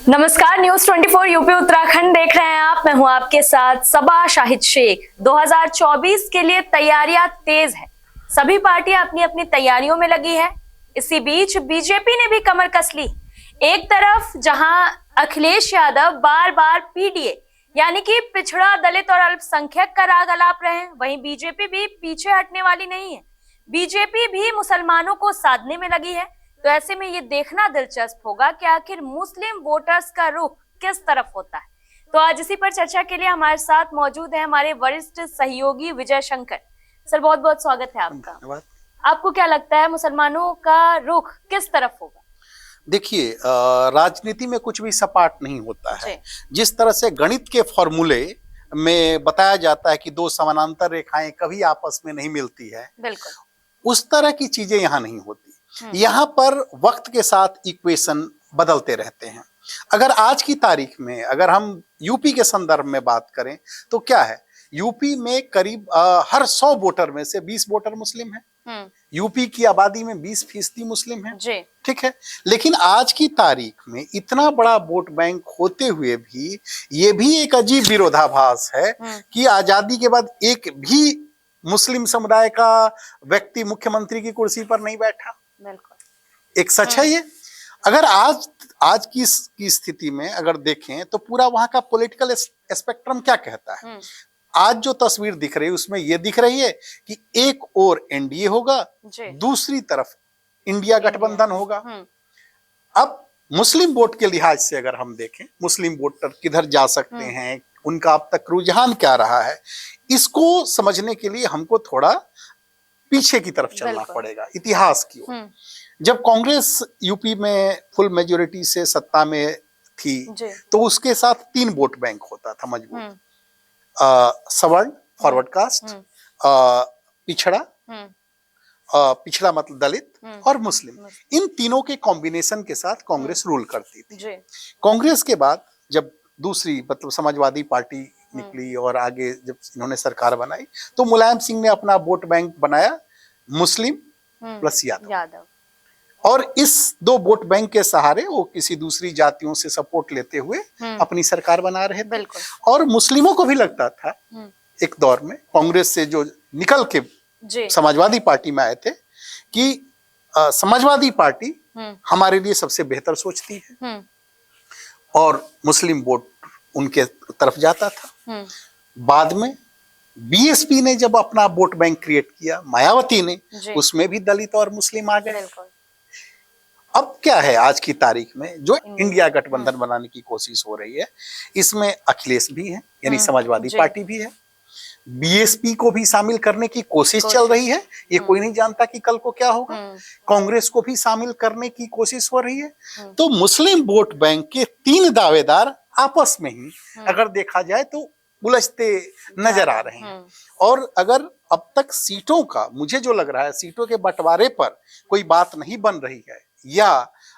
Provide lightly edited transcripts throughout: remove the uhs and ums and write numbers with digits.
नमस्कार, news 24 UP Uttarakhand देख रहे हैं आप। मैं हूं आपके साथ सबा शाहिद शेख। 2024 के लिए तैयारियां तेज है। सभी पार्टियां अपनी अपनी तैयारियों में लगी है। इसी बीच बीजेपी ने भी कमर कस ली। एक तरफ जहां अखिलेश यादव बार बार पीडीए यानी कि पिछड़ा, दलित और अल्पसंख्यक का राग अलाप रहे हैं, वहीं बीजेपी भी पीछे हटने वाली नहीं है। बीजेपी भी मुसलमानों को साधने में लगी है। तो ऐसे में ये देखना दिलचस्प होगा कि आखिर मुस्लिम वोटर्स का रुख किस तरफ होता है। तो आज इसी पर चर्चा के लिए हमारे साथ मौजूद है हमारे वरिष्ठ सहयोगी विजय शंकर सर। बहुत बहुत स्वागत है आपका। आपको क्या लगता है मुसलमानों का रुख किस तरफ होगा? देखिए, राजनीति में कुछ भी सपाट नहीं होता है। जिस तरह से गणित के फॉर्मूले में बताया जाता है कि दो समानांतर रेखाएं कभी आपस में नहीं मिलती है, बिल्कुल उस तरह की चीजें यहाँ नहीं होती। यहाँ पर वक्त के साथ इक्वेशन बदलते रहते हैं। अगर आज की तारीख में अगर हम यूपी के संदर्भ में बात करें तो क्या है, यूपी में करीब हर 100 वोटर में से 20 वोटर मुस्लिम हैं। यूपी की आबादी में 20% मुस्लिम है, ठीक है। लेकिन आज की तारीख में इतना बड़ा वोट बैंक होते हुए भी ये भी एक अजीब विरोधाभास है कि आजादी के बाद एक भी मुस्लिम समुदाय का व्यक्ति मुख्यमंत्री की कुर्सी पर नहीं बैठा। बिल्कुल एक सच है ये। अगर आज की स्थिति में अगर देखें तो पूरा वहां का पॉलिटिकल स्पेक्ट्रम क्या कहता है। आज जो तस्वीर दिख रही है उसमें यह दिख रही है कि एक और एनडीए होगा, दूसरी तरफ इंडिया गठबंधन होगा। अब मुस्लिम वोट के लिहाज से अगर हम देखें, मुस्लिम वोटर किधर जा सकते हैं, उनका अब तक रुझान क्या रहा है, इसको समझने के लिए हमको थोड़ा पीछे की तरफ चलना पड़ेगा, इतिहास की ओर। जब कांग्रेस यूपी में फुल मेजोरिटी से सत्ता में थी तो उसके साथ 3 वोट बैंक होता था मजबूत। सवर्ण, फॉरवर्ड कास्ट, पिछड़ा, पिछड़ा मतलब दलित, और मुस्लिम। इन तीनों के कॉम्बिनेशन के साथ कांग्रेस रूल करती थी। कांग्रेस के बाद जब दूसरी मतलब समाजवादी पार्टी निकली और आगे जब इन्होंने सरकार बनाई तो मुलायम सिंह ने अपना वोट बैंक बनाया मुस्लिम प्लस यादव। और इस 2 वोट बैंक के सहारे वो किसी दूसरी जातियों से सपोर्ट लेते हुए अपनी सरकार बना रहे थे। और मुस्लिमों को भी लगता था एक दौर में, कांग्रेस से जो निकल के समाजवादी पार्टी में आए थे, कि समाजवादी पार्टी हमारे लिए सबसे बेहतर सोचती है और मुस्लिम वोट उनके तरफ जाता था। बाद में बीएसपी ने जब अपना वोट बैंक क्रिएट किया, मायावती ने, उसमें भी दलित और मुस्लिम आ गए। अब क्या है, आज की तारीख में जो इंडिया गठबंधन बनाने की कोशिश हो रही है, इसमें अखिलेश भी है यानी समाजवादी पार्टी भी है, बीएसपी को भी शामिल करने की कोशिश चल रही है। ये कोई नहीं जानता कि कल को क्या होगा। कांग्रेस को भी शामिल करने की कोशिश हो रही है। तो मुस्लिम वोट बैंक के 3 दावेदार आपस में ही अगर देखा जाए तो उलझते नजर आ रहे हैं। और अगर अब तक सीटों का, मुझे जो लग रहा है, सीटों के बंटवारे पर कोई बात नहीं बन रही है, या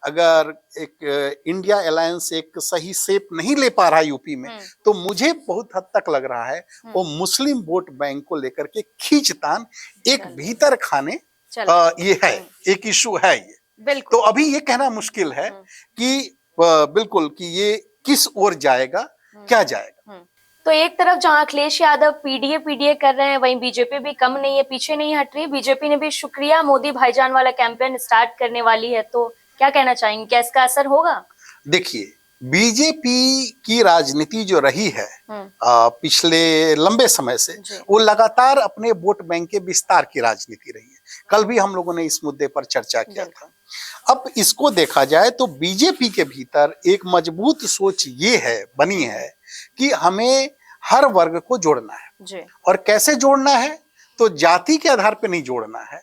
अगर एक इंडिया अलायंस एक सही शेप नहीं ले पा रहा यूपी में, तो मुझे बहुत हद तक लग रहा है वो मुस्लिम वोट बैंक को लेकर के खींचतान एक भीतर खाने ये है, एक इशू है ये। तो अभी ये कहना मुश्किल है कि बिल्कुल कि ये किस ओर जाएगा, क्या जाएगा। तो एक तरफ जहां अखिलेश यादव पीडीए कर रहे हैं, वहीं बीजेपी भी कम नहीं है, पीछे नहीं हट रही। बीजेपी ने भी शुक्रिया मोदी भाईजान वाला कैंपेन स्टार्ट करने वाली है। तो क्या कहना चाहेंगे, क्या इसका असर होगा? देखिए, बीजेपी की राजनीति जो रही है पिछले लंबे समय से, वो लगातार अपने वोट बैंक के विस्तार की राजनीति रही है। कल भी हम लोगों ने इस मुद्दे पर चर्चा किया था। अब इसको देखा जाए तो बीजेपी के भीतर एक मजबूत सोच ये है, बनी है कि हमें हर वर्ग को जोड़ना है। और कैसे जोड़ना है, तो जाति के आधार पे नहीं जोड़ना है,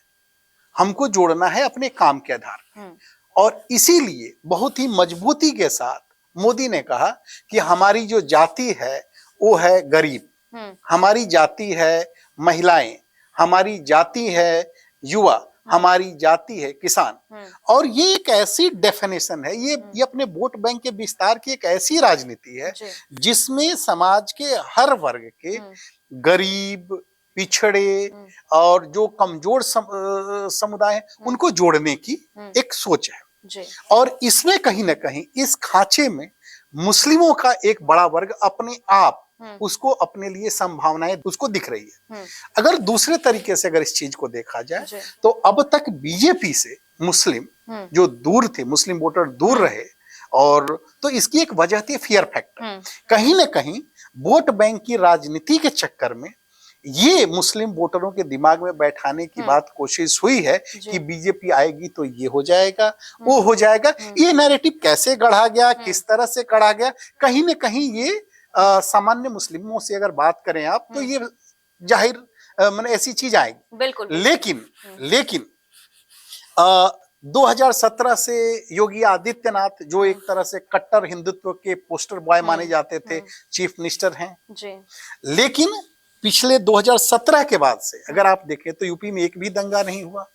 हमको जोड़ना है अपने काम के आधार पे। और इसीलिए बहुत ही मजबूती के साथ मोदी ने कहा कि हमारी जो जाति है वो है गरीब, हमारी जाति है महिलाएं, हमारी जाति है युवा, हमारी जाति है किसान। और ये एक ऐसी डेफिनेशन है, ये अपने वोट बैंक के विस्तार की एक ऐसी राजनीति है जिसमें समाज के हर वर्ग के, गरीब, पिछड़े और जो कमजोर समुदाय हैं, उनको जोड़ने की एक सोच है। और इसमें कहीं ना कहीं इस खांचे में मुस्लिमों का एक बड़ा वर्ग अपने आप उसको अपने लिए संभावनाएं उसको दिख रही है। अगर दूसरे तरीके से अगर इस चीज को देखा जाए तो अब तक बीजेपी से मुस्लिम जो दूर थे, मुस्लिम वोटर दूर रहे, और तो इसकी एक वजह थी फियर फैक्टर। कहीं ना कहीं वोट बैंक की राजनीति के चक्कर में ये मुस्लिम वोटरों के दिमाग में बैठाने की बात कोशिश हुई है कि बीजेपी आएगी तो ये हो जाएगा, वो हो जाएगा। ये नैरेटिव कैसे गढ़ा गया, किस तरह से गढ़ा गया, कहीं ना कहीं ये सामान्य मुस्लिमों से अगर बात करें आप तो ये जाहिर मैंने ऐसी चीज आएगी। बिल्कुल। लेकिन 2017 से योगी आदित्यनाथ जो एक तरह से कट्टर हिंदुत्व के पोस्टर बॉय माने जाते थे, चीफ मिनिस्टर हैं जी। लेकिन पिछले 2017 के बाद से अगर आप देखें तो यूपी में एक भी दंगा नहीं हुआ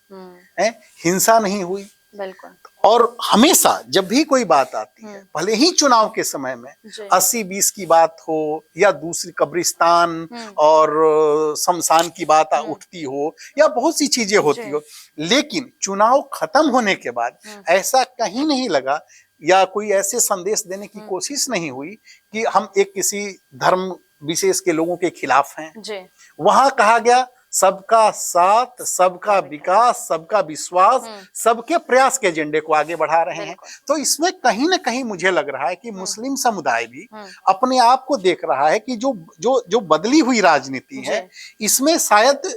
है, हिंसा नहीं हुई। बिल्कुल। और हमेशा जब भी कोई बात आती है, भले ही चुनाव के समय में 80-20 की बात हो या दूसरी कब्रिस्तान और शमशान की बात उठती हो या बहुत सी चीजें होती हो, लेकिन चुनाव खत्म होने के बाद ऐसा कहीं नहीं लगा या कोई ऐसे संदेश देने की कोशिश नहीं हुई कि हम एक किसी धर्म विशेष के लोगों के खिलाफ हैं। वहां कहा गया सबका साथ, सबका विकास, सबका विश्वास, सबके प्रयास के एजेंडे को आगे बढ़ा रहे हैं। तो इसमें कहीं ना कहीं मुझे लग रहा है कि मुस्लिम समुदाय भी अपने आप को देख रहा है कि जो बदली हुई राजनीति है इसमें शायद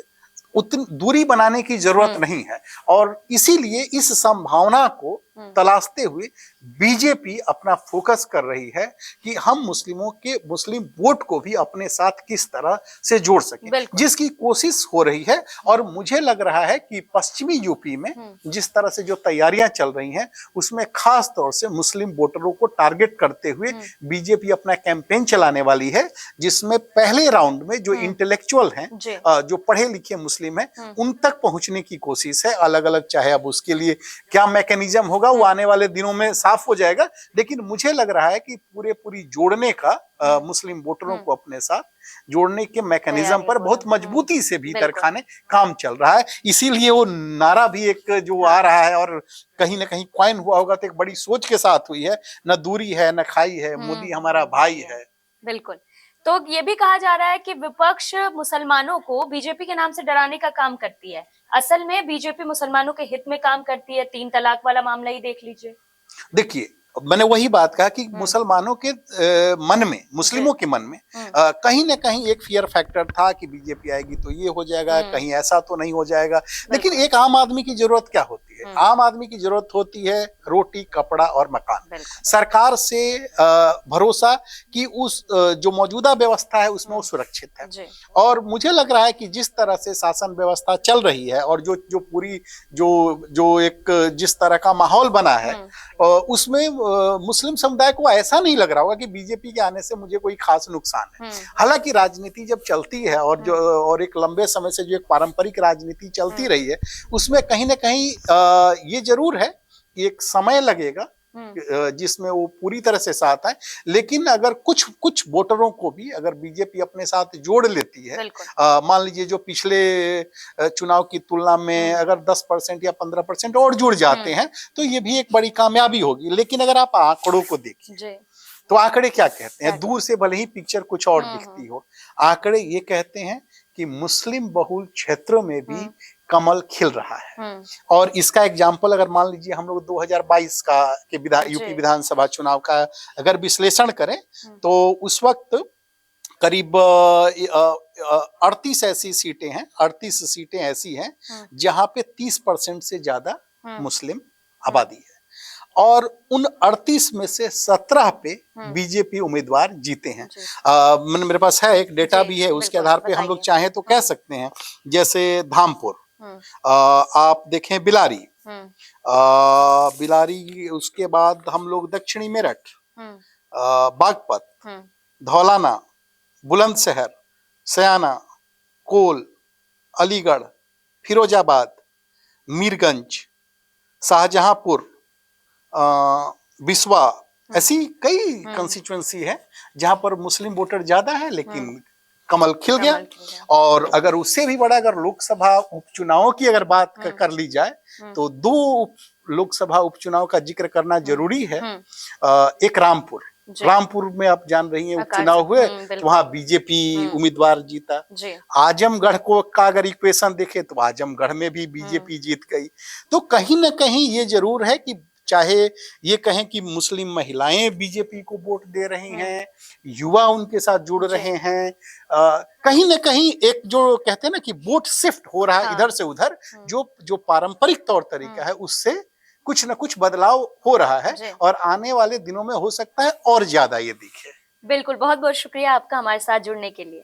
उतनी दूरी बनाने की जरूरत नहीं है, और इसीलिए इस संभावना को तलाशते हुए बीजेपी अपना फोकस कर रही है कि हम मुस्लिम वोट को भी अपने साथ किस तरह से जोड़ सकें, जिसकी कोशिश हो रही है। और मुझे लग रहा है कि पश्चिमी यूपी में जिस तरह से जो तैयारियां चल रही हैं उसमें खास तौर से मुस्लिम वोटरों को टारगेट करते हुए बीजेपी अपना कैंपेन चलाने वाली है, जिसमें पहले राउंड में जो इंटेलेक्चुअल हैं, जो पढ़े लिखे मुस्लिम हैं, उन तक पहुंचने की कोशिश है। अलग अलग चाहे अब उसके लिए क्या मैकेनिज्म होगा वो आने वाले दिनों में साफ हो जाएगा, लेकिन मुझे लग रहा है कि पूरी जोड़ने का मुस्लिम वोटरों को अपने साथ जोड़ने के मैकेनिज्म पर बहुत मजबूती से भीतर खाने काम चल रहा है। इसीलिए वो नारा भी एक जो आ रहा है और कहीं ना कहीं क्वाइन हुआ होगा तो एक बड़ी सोच के साथ हुई है, न दूरी है न खाई है, मोदी हमारा भाई है। बिल्कुल। तो ये भी कहा जा रहा है कि विपक्ष मुसलमानों को बीजेपी के नाम से डराने का काम करती है। असल में बीजेपी मुसलमानों के हित में काम करती है। 3 तलाक वाला मामला ही देख लीजिए। देखिए, मैंने वही बात कहा कि मुसलमानों के मन में, मुस्लिमों के मन में कहीं ना कहीं एक फियर फैक्टर था कि बीजेपी आएगी तो ये हो जाएगा, कहीं ऐसा तो नहीं हो जाएगा। लेकिन एक आम आदमी की जरूरत क्या होती है? आम आदमी की जरूरत होती है रोटी, कपड़ा और मकान। सरकार से भरोसा कि उस जो मौजूदा व्यवस्था है उसमें वो सुरक्षित है। और मुझे लग रहा है कि जिस तरह से शासन व्यवस्था चल रही है और जो पूरी जो एक जिस तरह का माहौल बना है उसमें मुस्लिम समुदाय को ऐसा नहीं लग रहा होगा कि बीजेपी के आने से मुझे कोई खास नुकसान है। हालांकि राजनीति जब चलती है और एक लंबे समय से जो एक पारंपरिक राजनीति चलती रही है उसमें कहीं ना कहीं ये जरूर है कि एक समय लगेगा जिसमें वो पूरी तरह से साथ है। लेकिन अगर कुछ वोटरों को भी अगर बीजेपी अपने साथ जोड़ लेती है, मान लीजिए जो पिछले चुनाव की तुलना में अगर 10% या 15% और जुड़ जाते हैं तो ये भी एक बड़ी कामयाबी होगी। लेकिन अगर आप आंकड़ों को देखिए तो आंकड़े क्या कहते हैं? दूर से भले ही पिक्चर कुछ और दिखती हो, आंकड़े ये कहते हैं कि मुस्लिम बहुल क्षेत्रों में भी कमल खिल रहा है। और इसका एग्जाम्पल अगर मान लीजिए हम लोग 2022 का यूपी विधानसभा चुनाव का अगर विश्लेषण करें तो उस वक्त करीब 38 ऐसी सीटें हैं, 38 सीटें ऐसी हैं जहां पे 30% से ज्यादा मुस्लिम आबादी है, और उन 38 में से 17 पे बीजेपी उम्मीदवार जीते हैं। मेरे पास है एक डेटा भी है, उसके आधार पे हम लोग चाहें तो कह सकते हैं। जैसे धामपुर, आप देखें बिलारी, उसके बाद हम लोग दक्षिणी मेरठ, बागपत, धौलाना, बुलंदशहर, सयाना, कोल, अलीगढ़, फिरोजाबाद, मीरगंज, शाहजहांपुर, बिस्वा, ऐसी कई कंस्टिट्यूएंसी है जहां पर मुस्लिम वोटर ज्यादा है लेकिन कमल खिल गया। और अगर उससे भी बड़ा अगर लोकसभा उपचुनावों की अगर बात कर ली जाए तो 2 लोकसभा उपचुनाव का जिक्र करना जरूरी है। एक रामपुर, जी। रामपुर में आप जान रही हैं आकाश, उपचुनाव हुए, बिल्कुल। तो वहां बीजेपी उम्मीदवार जीता। जी। आजमगढ़ को का अगर इक्वेशन देखे तो आजमगढ़ में भी बीजेपी जीत गई। तो कहीं ना कहीं ये जरूर है कि चाहे ये कहें कि मुस्लिम महिलाएं बीजेपी को वोट दे रही हैं, युवा उनके साथ जुड़ जी। रहे हैं, कहीं ना कहीं एक जो कहते हैं ना कि वोट शिफ्ट हो रहा है हाँ। इधर से उधर, जो जो पारंपरिक तौर तरीका है उससे कुछ ना कुछ बदलाव हो रहा है, जी। और आने वाले दिनों में हो सकता है और ज्यादा ये दिखे। बिल्कुल, बहुत बहुत शुक्रिया आपका हमारे साथ जुड़ने के लिए।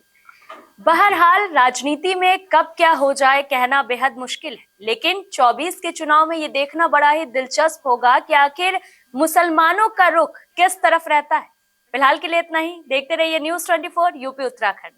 बहरहाल राजनीति में कब क्या हो जाए कहना बेहद मुश्किल है, लेकिन 24 के चुनाव में ये देखना बड़ा ही दिलचस्प होगा कि आखिर मुसलमानों का रुख किस तरफ रहता है। फिलहाल के लिए इतना ही। देखते रहिए News 24 यूपी उत्तराखंड।